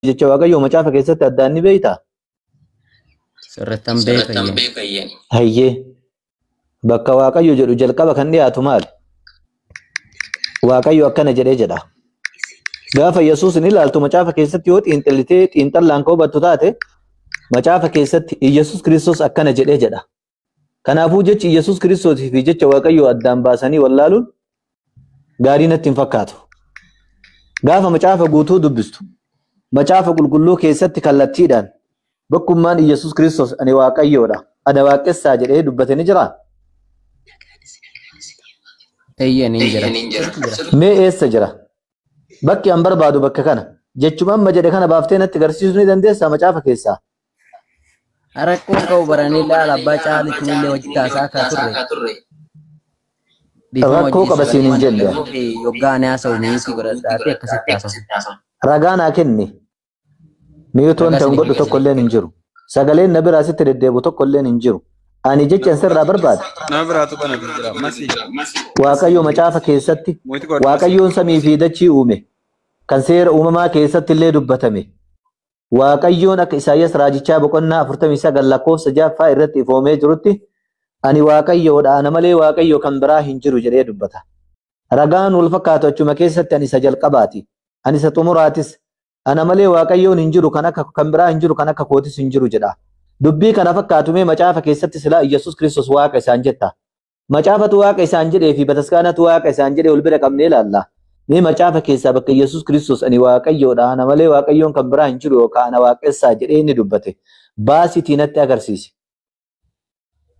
jecha waaqayyo macaafa keessatti addaan ni beeyta sirriittan beekayyan hayyee bakka waaqayyo jedhu jalqaba kan dhiyaatu maal waaqayyo akkana jedhee jedha gaafa Yesuus ni ilaaltu macaafa keessatti yoo xiinxallitee xiinxallaan koo battu taate macaafa keessatti Yesuus Kiristoos akkana jedhee jedha kanaafuu jechi Yesuus Kiristoos fi jecha waaqayyo addaan baasanii wallaaluun gaarii natti hin fakkaatu gaafa macaafa guutuu dubbistu macaafa qulqulluu keessatti kallattiidhaan bakkummaan Yesuus Kiristoos ani waaqayyoodha ana waaqessaa jedhee dubbate ni jira eeyyan hin jira mee eessa jira bakki an barbaadu bakka kana jechuma amma jedhe kana baaftee natti agarsiisuu ni dandeessaa macaafa keessaa rakkoon ka'u baranii laala abbaa caalitti illee wajji taasaa akka turre rakkoo qaba siin hin jenne yoggaan haasa'u miitii godhadhaati akkasitti haasa'u ragaa naa kenni miituun ta'u godhu tokko illee hin jiru sagaleen na biraa sitti deddeebu tokko illee hin jiru ani jechaan sirraa barbaada na biraatu kana jira masi waaqayyo macaafa keessatti waaqayyoon samii fi dachii uume kan seera uumamaa keessatti illee dubbatame waaqayyoon akka Isaayyaas raajichaa boqonnaa 49 lakkoofsa 6 irratti ifoomee jirutti ani waaqayyoodha ana malee waaqayyo kan biraa hin jiru jedhee dubbata ragaan wal fakkaatu achuma keessatti ani isa jalqabaati ani isa xumuraatis ana malee waaqayyoon hin jiru kan akka kan biraa hin jiru kan akka kootis hin jiru jedha dubbii kana fakkaatu mee macaafa keessatti silaa Yesuus Kiristoos waaqa isaan jetta macaafatu waaqa isaan jedhee fi bataskaanatu waaqa isaan jedhee ol bira qabnee ilaalla mee macaafa keessaa bakka Yesuus Kiristoos ani waaqayyoodha ana malee waaqayyoon kan biraa hin jiru yookaan ana waaqessaa jedhee inni dubbate baasitii natti agarsiisi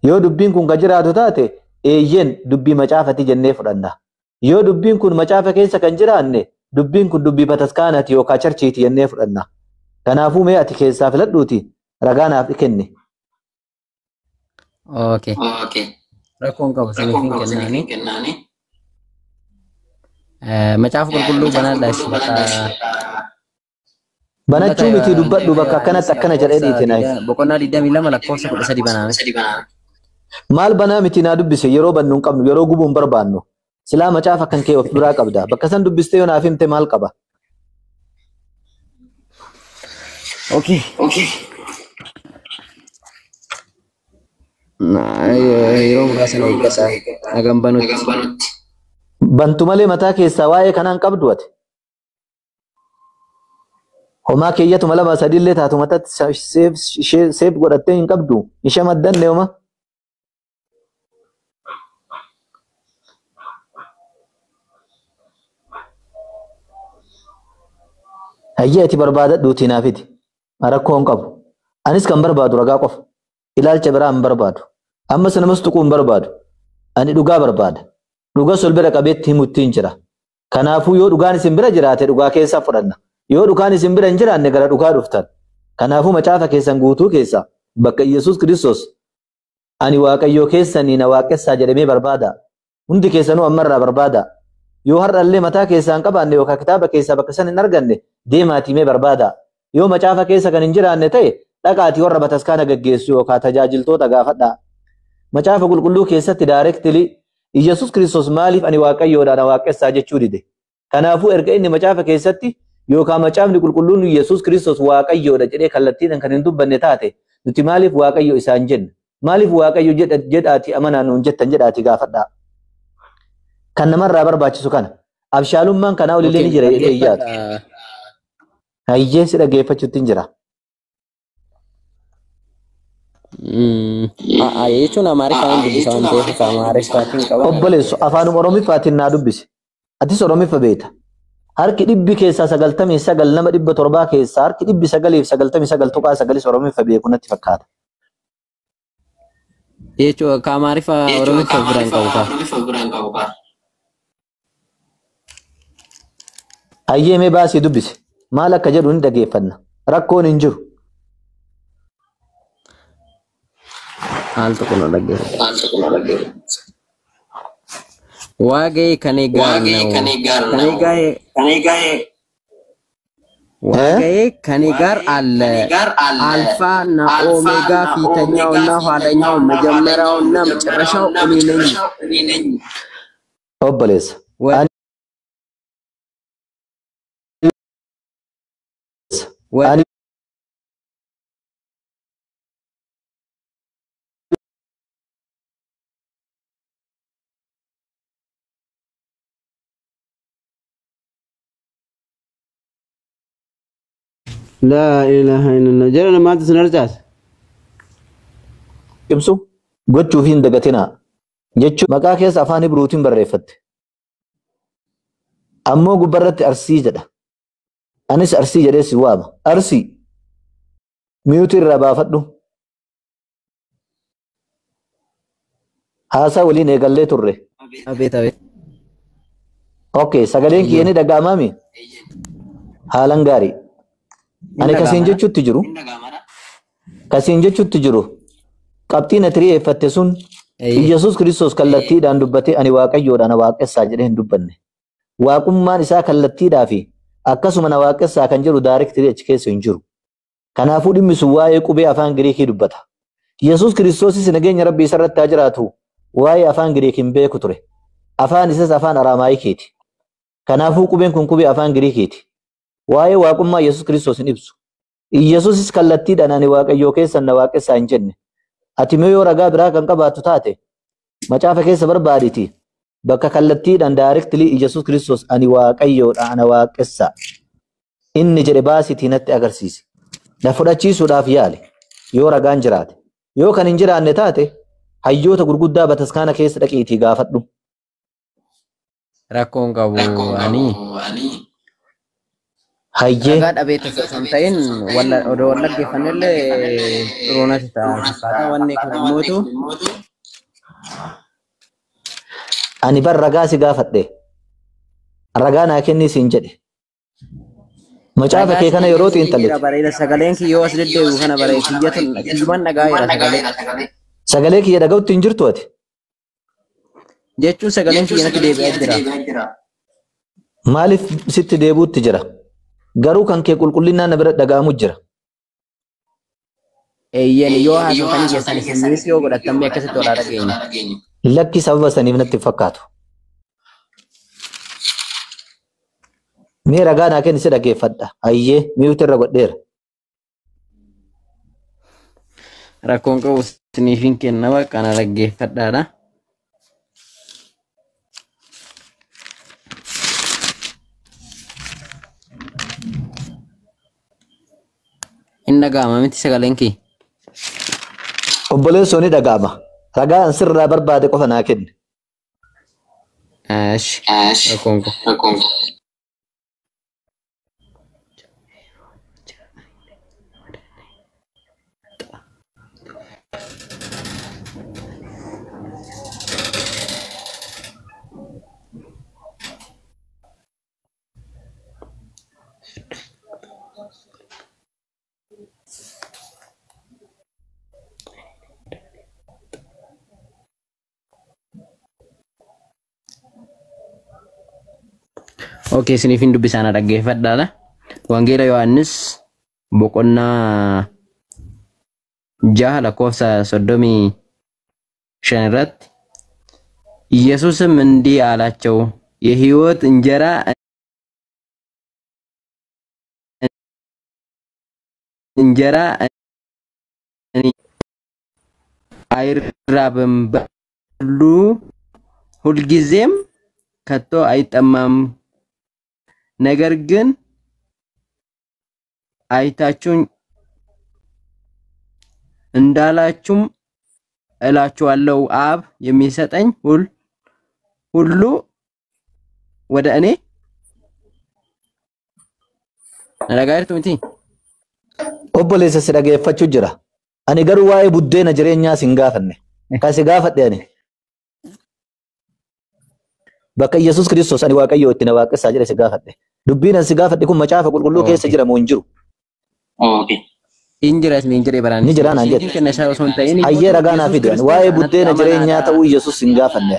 yoo dubbiin kun jiraatu taate eeyyen dubbii macaafati jennee fudhanna yoo dubbiin kun macaafa keessa kan jiraanne dubbiin kun dubbii bataskaanati yookaan charchiiti jennee fudhanna kanaafuu mee ati keessaa filadhuuti ragaanaaf kenne okay rakkoon qabu siniif kennaani macaafa qulqulluu banaadhaas banachuu miti dubbadhu bakka akkanatti akkana jedhee dhiitinaayi boqonnaa 22 lakkoofsa 13 banaame maal banaa miti naa dubbise yeroo bannu hin qabnu yeroo gubuu hin barbaannu silaa macaafa kan kee of biraa qabda bakka san dubbistee yoo naaf himte maal qaba okay yeroo muraasana eeggasaa hagam banutti bantu malee mataa keessaa waa'ee kanaan qabdu ati homaa keeyyatuma lama sadillee taatu mataatti seef godhattee hin qabdu ishee maddanne homa hayyee ati barbaadadhuutii naafiti rakkoo hin qabu anis kan barbaadu ragaa qofa ilaalcha biraa hin barbaadu amma sanamas tuquu hin barbaadu ani dhugaa barbaada dhugaa sol bira qabeetti himutti hin jira kanaafuu yoo dhugaan isin bira jiraate dhugaa keessaa fudhanna yoo dhugaan isin bira hin jiraanne gara dhugaa dhuftan kanaafuu macaafa keessan guutuu keessa bakka Yesuus Kiristoos ani waaqayyoo keessanii na waaqessaa jedhamee barbaada hundi keessanuu ammarraa barbaada yoo har'allee mataa keessaa hin qabaanne yookaan kitaaba keessaa bakka san hin arganne deemaatii mee barbaada yoo macaafa keessa kan hin jiraanne ta'e dhaqaatii warra bataskaana gaggeessu yookaan tajaajiltoota gaafadhaa macaafa qulqulluu keessatti daayireektilii Yesuus Kiristoos maaliif ani waaqayyoodha na waaqessaa jechuu dide kanaafuu erga inni macaafa keessatti yookaan macaafni qulqulluun Yesuus Kiristoos waaqayyoodha jedhee kallattiidhaan kan hin dubbanne taate nuti maaliif waaqayyo isaan jenna maaliif waaqayyo jedhaati amanaa nuun jettan jedhaati gaafadhaa kan namarraa barbaachisu kana abshaalummaan kanaa olillee ni jira jedhee iyyaatu hayyee si dhageeffachuutti hin jira jechuun amaariffaan dubbisa waan ta'eef amaariffaatiin qaba obboleessu afaanuma oromiffaatiin naa dubbise atis oromiffa beekta harki dhibbi keessaa 99 nama 700 keessaa harki dhibbi 999 tuqaa 9 oromiffa beeku natti fakkaata jechuun ka amaariffa oromiffa biraan qabu hayyee mee baasii dubbise maal akka jedhu ni dhageeffanna rakkoon hin jiru Alto con la guerra. Wage kanegar. Wage kanegar alfa na omega fitanyao na halanyao majammerao na mጨረሻው እኔ ነኝ obboleessa Ani لا إله إلا الله جرنا ما تسنرجاس ibsu gochuuf hin dagatinaa jechuun maqaa keessa afaan Ibruutiin barreeffatte. Ammoo gubbarratti arsii jedha. Anis arsii jedhee si waama. Arsii miyuutii irraa baafadhu. Haasaa waliin eegallee turre. Abeet abeet. Okay, sagaleen kiyya ni dhaga'amaami? Haalan gaarii. Ani kasiin jechuutti jiru. Qabxiin ati reeffatte sun Iyyasuus Kiristoos kallattiidhaan dubbatee ani Waaqayyoodha na waaqessaa jedhee hin dubbanne. Waaqummaan isaa kallattiidhaa fi akkasuma na waaqessaa kan jedhu daarektirii achi keessa hin jiru. Kanaafuu dhimmi sun waa'ee qubee afaan Giriikii dubbata. Iyyasuus Kiristoosis nageenya Rabbii isarratti haa jiraatu waa'ee afaan Giriikiin beeku ture. Afaan isaas afaan Araamaayikiiti. Kanaafuu qubeen kun qubee afaan Giriikiiti. Waa'ee waaqummaa Iyyasuus Kiristoos hin ibsu. Iyyasuusis kallattiidhaan ani Waaqayyoo keessan na waaqessaa hin jenne. Ati mee yoo ragaa biraa kan qabaattu taate macaafa keessa barbaaditi bakka kallattiidhaan daarektilii Iyyasuus Kiristoos ani Waaqayyoodha ana waaqessaa inni jedhe baasitii natti agarsiisi. Na fudhachiisuudhaaf yaali yoo ragaan jiraate. Yoo kan hin jiraanne taate hayyoota gurguddaa bataskaana keessa dhaqiitii gaafadhu. Rakkoon qabu ani. Hayyee. Ragaa dhabeeta osoo ta'in odoo wal dhaggeeffannellee xuruu natti ta'a. Fakkaata wanni kun immoo Ani bar ragaa si gaafadhe. Ragaa naa kennii siin jedhe. Macaafa kee kana yeroo xiinxalletti. bareeda sagaleen kiyyoo as deddeebi'u kana bareeda kiyyuman dhagaa jira sagalee. Sagalee kiyya dhaga'utti hin jirtu ati. Jechuun sagaleen kiyya natti deebi'aa jira. Maaliif sitti deebuutti jira? Garuu kan kee qulqullinaan na bira dhaga'amu jira. Eeyyan yoo haasofanii keessan isinis yoo godhatamee akkasitti olaa dhageenya. Lakki sababa saniif natti fakkaatu. Mee ragaa naa kenni si dhaggeeffadha. Hayyee miyuuti irra godheera. Rakkoon qabu isiniif hin kennama kana dhaggeeffadhaadha. Hin dhaga'ama miti sagaleen kee. Obboleessoo ni dhaga'ama. Ragaa an sirraa barbaade qofa naa kenni. Rakkoon qabu. Oke, sini fin dubbisaan dhaggeeffadhaadha. Wangeela Yohaannis boqonnaa 6 lakkoofsa 35 irratti ኢየሱስም እንዲህ አላቸው የሕይወት እንጀራ እኔ አይራብም በሉ ሁልጊዜም ከቶ አይጠማም ነገር ግን አይታችሁኝ እንዳላችሁም እላችኋለሁ አብ የሚሰጠኝ ሁሉ ወደ እኔ ነጋሪቱ ምቲ obboleessa si dhageeffachuu jira. Ani garuu waa'ee buddeena jireenyaa sin gaafanne. Kan si gaafadhe ani. Bakka Yesuus Kiristoos ani Waaqayyoo itti na waaqessaa jedhe si gaafadhe. Dubbiin ani si gaafadhe kun macaafa qulqulluu keessa jira moo hin jiru? Injiras ni injire baraan. Ni jira naan jedhe. Hayyee ragaa naa fidi. Waa'ee buddeena jireenyaa ta'uu Yesuus sin gaafanne.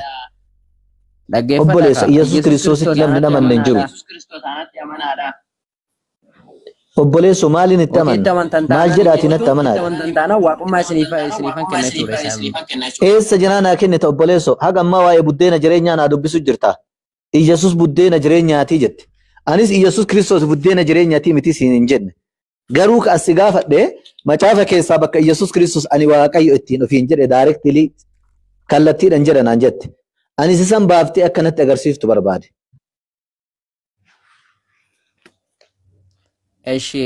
Obboleessa Yesuus Kiristoositti namni namanne hin jiru. Obboleessu maaliin itti amanna? Maal jedhaati natti amanaadha? Eessa jiraa naa kennita obboleessu? Haga ammaa waa'ee buddeena jireenyaa naa dubbisu jirta. Iyyasuus buddeena jireenyaatii jette. Anis Iyyasuus Kiristoos buddeena jireenyaatii miti siin hin jenne. Garuu ka as gaafadhe macaafa keessaa bakka Yesuus Kiristoos ani Waaqayyo ittiin ofiin jedhe directly kallattiidhaan jedhan aan jette. Ani sisan baaftee akkanatti agarsiiftu barbaade. Eshi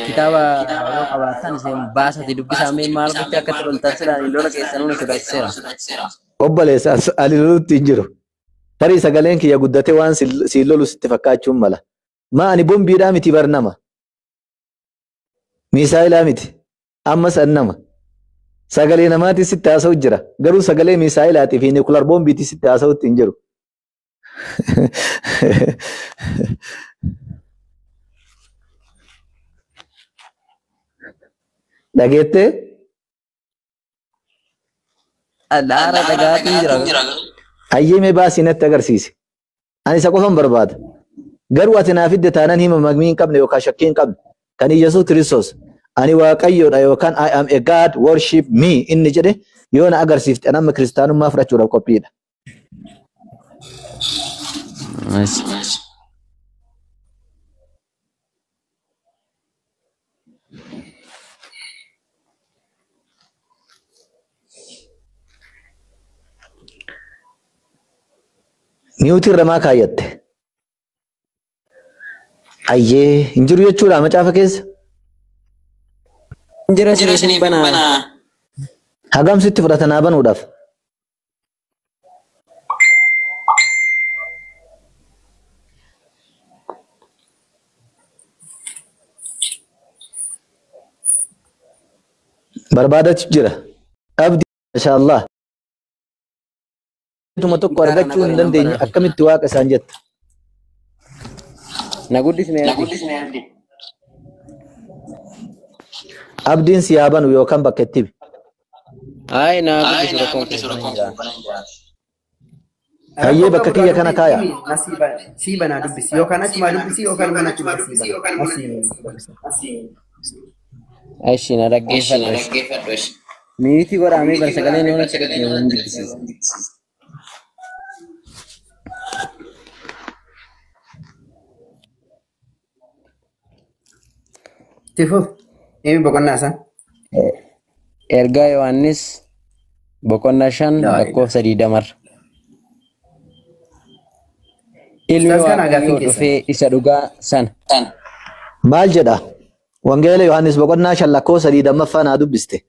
kitaaba yoo qabaatan isin baasati dubbisamee maal gochuu akka turan taasisan lola keessanuu ni sodaachiseera. Obboleessa ani lolutti hin jiru. Tarii sagaleen kiyya guddatee waan siin lolu sitti fakkaachuun mala. Ma ani bombiidhaa miti barnama. Misaa'ilaa miti. Ammas annama. Sagalee namaatii sitti haasa'u jira. Garuu sagalee misaa'ilaatii fi nukular bombiitii sitti haasa'utti hin jiru. Dhageettee? Adaara dhagaatii jira. Hayyee baasii natti agarsiisi. Ani isa qofan barbaada. Garuu ati naaf fidde taanaan hima magmii hin qabne yookaan shakkii hin qabne. Kan Yesuus Kiristoos ani Waaqayyoodha yookaan I am a God worship me inni jedhe yoo na agarsiifte nama kiristaanummaa fudhachuudhaaf qophiidha. Miyuutiin ramaa kaayyatte. Hayyee hin jiru jechuudha macaafa keessa. Injira sini banaa. Hagam sitti fudhatanaa banuudhaaf. Barbaadachu jira. Abdi inshaallah. Tuma tokko argachuu hin dandeenye akkamitti waaqa isaan jetta. Na guddisne abdi. Abdiin si yaabanu yookaan bakka itti. Ay na guddisuu rakkoon. Hayyee bakka kiyya kana kaaya. Si banaa dubbisi yookaan achuma dubbisi yookaan mana achuma dubbisi. Aishi na dhaggeeffadhu. Miiti godhamee bar sagalee nama dubbisiisa. Tifu, ini boqonnaa san. Ergaa Yohaannis boqonnaa 5 lakkoofsa 20. Ilmi Waaqayyoo dhufee isa dhugaa sana. Maal jedha? Wangeela Yohaannis boqonnaa 5 lakkoofsa 20 naa dubbiste.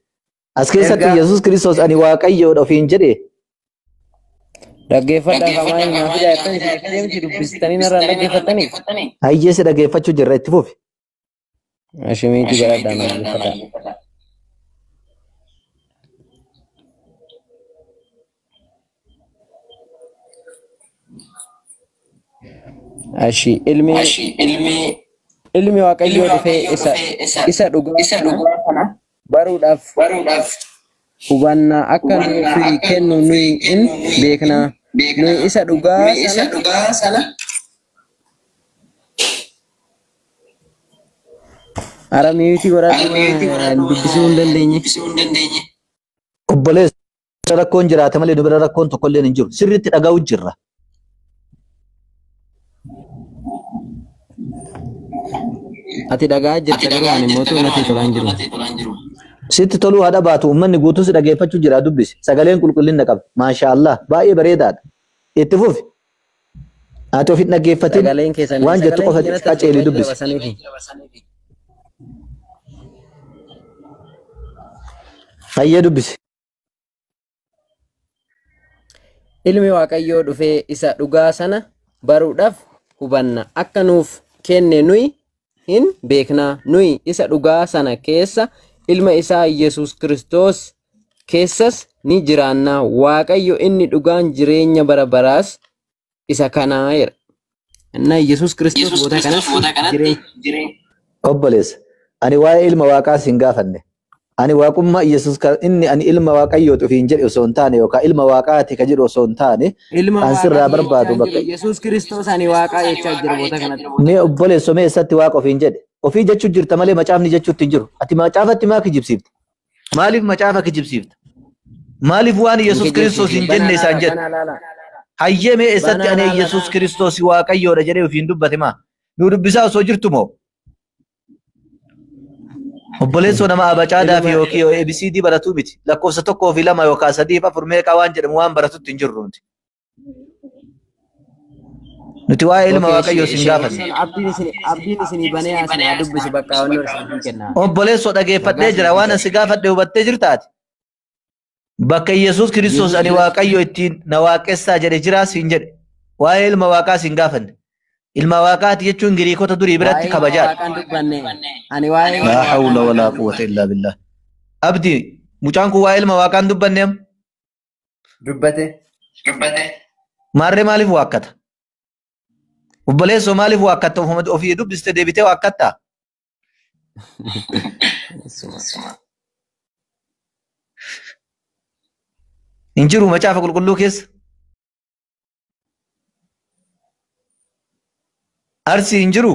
As keessatti Yesuus Kiristoos ani Waaqayyoodha ofiin jedhe. Dhaggeeffadhaa kamaa himaa fi daa'imman isin deemti dubbistanii narraan dhaggeeffattanii. Hayyee si dhaggeeffachuu jirra itti fufi. Ashimiiti garadhaan dhaggeeffadhaa. Ashi ilmi Waaqayyoo dhufee isa dhugaa kana baruudhaaf hubannaa akka nuuf kennu nuyi in beekna. Nuyi isa dhugaa sana Aramiiti godhatu dubbisuu hin dandeenye. Obboleessa rakkoon jiraata malee dubara rakkoon tokko illee hin jiru. Sirriitti dhagahu jirra. Ati dhagaa jirta garuu ani mootuu natti tolaan jiru. Sitti toluu haadha baatu uummanni guutuus dhaggeeffachuu jira dubbisi. Sagaleen qulqullina qaba. Maashaallah baay'ee bareedaadha. Itti fufi. Ati ofiin dhaggeeffatin waan jettu qofa qaceelii dubbisi. Hayyee dubbisi. Ilmi Waaqayyoo dhufee isa dhugaa sana baruudhaaf hubanna akka nuuf kenne nuyi hin beekna. Nuyi isa dhugaa sana keessa ilma isaa Yesuus Kiristoos keessas ni jiraanna. Waaqayyo inni dhugaan jireenya bara baraas isa kanaa jedha. Inna Yesuus Kiristoos boota kanatti jireenya. Obboleessa ani waa'ee ilma waaqaa sin gaafanne. Ani waaqummaa Yesuus inni ani ilma Waaqayyoo ofiin jedhe osoo hin taane yookaan ilma waaqaati ka jedhu osoo hin taane an sirraa barbaadu bakka Yesuus Kiristoos ani waaqaa jechaa jira boota kanatti. Mee obboleessa mee eessatti waaqa ofiin jedhe ofii jechuu jirta malee macaafni jechuutti hin jiru. Ati macaafatti maa kijibsiifta? Maaliif macaafa kijibsiifta? Maaliif waan Yesuus Kiristoos hin jenne isaan jedhe? Hayyee mee eessatti ani Yesuus Kiristoos Waaqayyoodha jedhee ofiin dubbate maa? Nu dubbisaa osoo jirtu moo? Obboleessoo nama abacaadaa fi yookiin ABCD baratu miti. Lakkoofsa tokkoo fi lama yookaan sadii fi afur meeqa waan jedhamu waan baratutti hin jirru nuti. Nuti waa'ee ilma waaqayyoo sin gaafanne. Abdiin isinii banee asin dubbisu bakka wanni isin kenna. Obboleessoo dhageeffadhee jira waan asi gaafadhe hubattee jirtaati. Bakka Yesuus Kiristoos ani waaqayyo ittiin na waaqessaa jedhe jiraa siin jedhe. Waa'ee ilma waaqaa sin gaafanne. Ilma waaqaati jechuun Giriikota durii biratti kabajaadha. La hawla wala quwwata illa billah. Abdi mucaan kun waa'ee ilma waaqaan dubbanne am? Dubbate. Maarree maaliif waakkata? Obboleessoo maaliif waakkatta ofii dubbiste deebitee waakkattaa? Hin jiru macaafa qulqulluu keessa. Arsi hin jiru.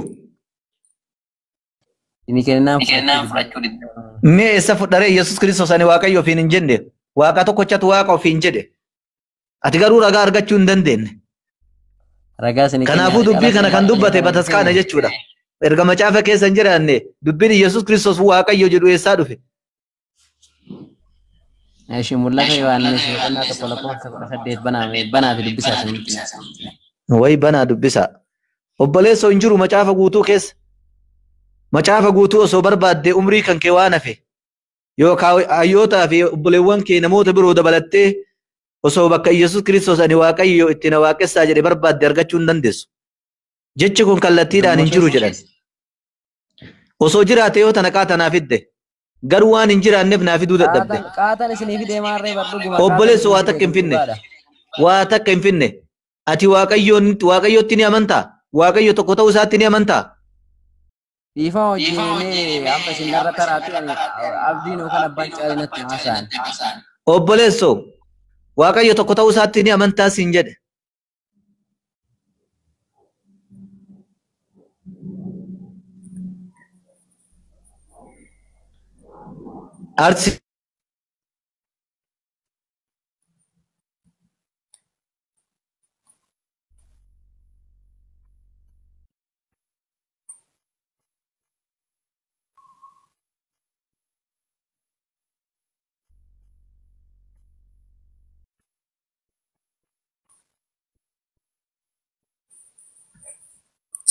Ini kennaan fudhachuu Mee eessa fudharee Yesuus Kiristoos ani waaqayyo ofiin hin jenne. Waaqa tokkochatu waaqa ofiin jedhe. Ati garuu ragaa argachuu hin dandeenye. Kanaafuu dubbii kana kan dubbate bataskaana jechuudha. Erga macaafa keessa hin jiraanne dubbiin Yesuus Kiristoos waaqayyo jedhu eessaa dhufe? Aishi mul'ata Yohaannis boqonnaa tokko lakkoofsa 18 banaati dubbisaa. Wayi banaa dubbisaa. Obboleessoo hin jiru macaafa guutuu keessa. Macaafa guutuu osoo barbaadde umrii kan kee waan hafe yookaan hayyootaa fi obboleewwan kee namoota biroo dabalattee osoo bakka Yesuus Kiristoos ani waaqayyo itti na waaqessaa jedhe barbaadde argachuu hin dandeessu. Jechi kun kallattiidhaan hin jiru jedhan. Osoo jiraate yoo tana qaatanaa fidde garuu waan hin jiraanneef naa fiduu dadhabde. Qaatan isinii fidee maarree bardhu. Obboleessoo waa takka hin finne. Waa takka hin finne. Ati waaqayyootti ni amantaa? Waaqayyo tokko ta'uu isaatti ni amantaa? Ifa hojjennee amma isin irra taraatti abdiin yookaan abbaan caalinatti haasa'an. Obboleessoo waaqayyo tokko ta'uu isaatti ni amantaa siin jedhe. Arsi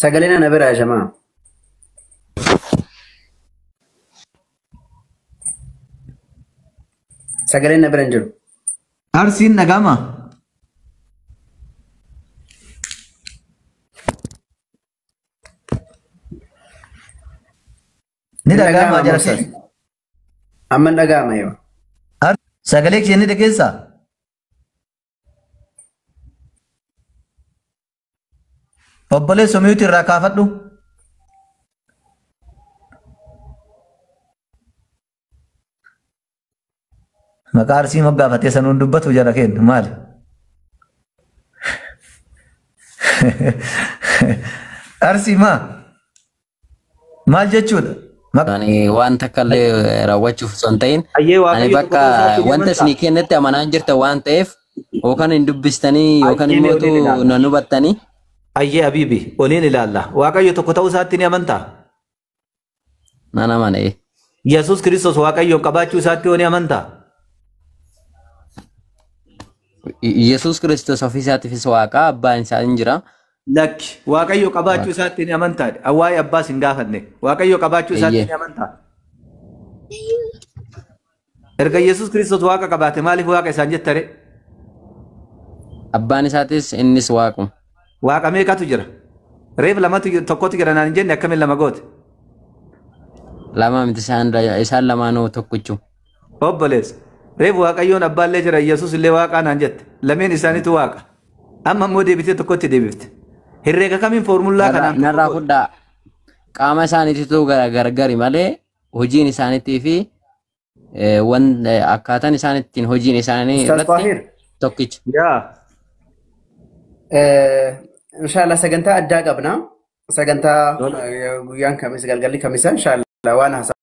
Sagaleen ana biraa jamaa. Sagaleen na bira hin jiru. Arsiin dhagama. Ni dhagama jarsan. Amma dhagama yoo. Sagalee kee ni dhageessaa? Obboleessoo miyuuti irraa kaafadhu. Maqaa arsii moggaafatee sanuun dubbatu jara kennu maali? Arsii maal jechuudha? Waan takka illee raawwachuuf osoo hin ta'in ani bakka wanta isinii kennetti amanaan jirta waan ta'eef yookaan hin dubbistanii yookaan immoo nan hubattanii. Ayyee Habiibi oliin ilaalla. Waaqayyo tokko ta'uu isaatti ni amantaa? Nan amane. Yesuus Kiristoos waaqayyoon qabaachuu isaatti ni amantaa? Yesuus Kiristoos ofii isaatiifis waaqa abbaan isaa hin jira. Lakki waaqayyo qabaachuu isaatti ni amantaa? Waa'ee abbaas hin gaafanne. Waaqayyo qabaachuu isaatti ni amantaa? Erga Yesuus Kiristoos waaqa qabaate maaliif waaqa isaan jettare? Abbaan isaatis innis waaquma. Waaqa meeqatu jira? Reef lamatu tokkotu jira naan jenne akkamiin lama goote? Lama miti isaan lamaanuu tokkichu. Obboleessa. Reef waaqayyoon abbaallee jira Yesuus illee waaqaa naan jette. Lameen isaaniitu waaqa. Amma immoo deebitee tokkotti deebifte. Herreega kamiin foormullaa kanaan? Narraa fudhaa qaama isaaniititu gargari malee hojiin isaaniitii fi akkaataan isaan ittiin hojiin isaanii irratti tokkicha. Inshallah sagantaa addaa qabna. Sagantaa guyyaan kamis galgalli kamisa inshallah waan haasaa.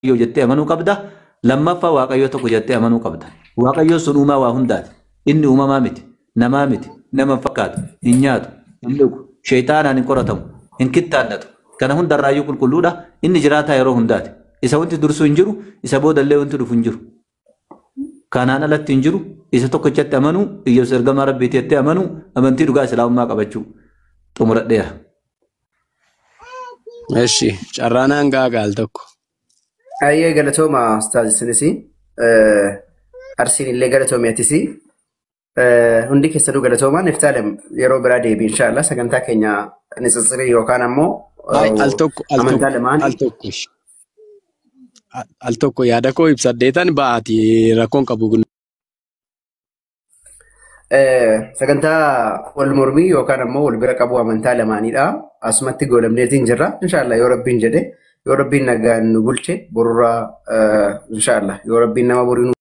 Yoo jettee amanuu qabda. Lammaffaa waaqayyo tokko jettee amanuu qabda. Waaqayyo sun uumaa waa hundaati. Inni uumamaa miti. Namaa miti. Nama fakkaatu. Hin nyaatu. Hin dhugu. Sheexaanaan hin qoratamu. Hin kittaannatu. Kana hundarraayyuu qulqulluudha. Inni jiraataa yeroo hundaati. Isa wanti dursuu hin jiru, isa boodallee wanti dhufu hin jiru. Kanaan alatti hin jiru. Isa tokkichatti amanuu, Iyyesuus ergamaa Rabbiitti amanuu, amantii dhugaa Islaamummaa qabachuu. Xumuradheera. Eshi carraanaan gaagaal tokko. Ayyee galatooma Ustaaz Sinisi. Arsiin illee galatoomee atisi. Hundi keessanuu galatoomaa Niftaalem yeroo biraa deebi inshallah sagantaa keenya nisitsirii yookaan ammoo al tokko yaada koo ibsaddeetan ba'aati rakkoon qabu. Sagantaa wal mormii yookaan ammoo wal bira qabu amantaa lamaanidha. Asumatti goolabneetiin jirra inshallah yoo Rabbiin jedhe yoo Rabbiin nagaan nu bulche borurraa inshallah yoo Rabbiin nama borii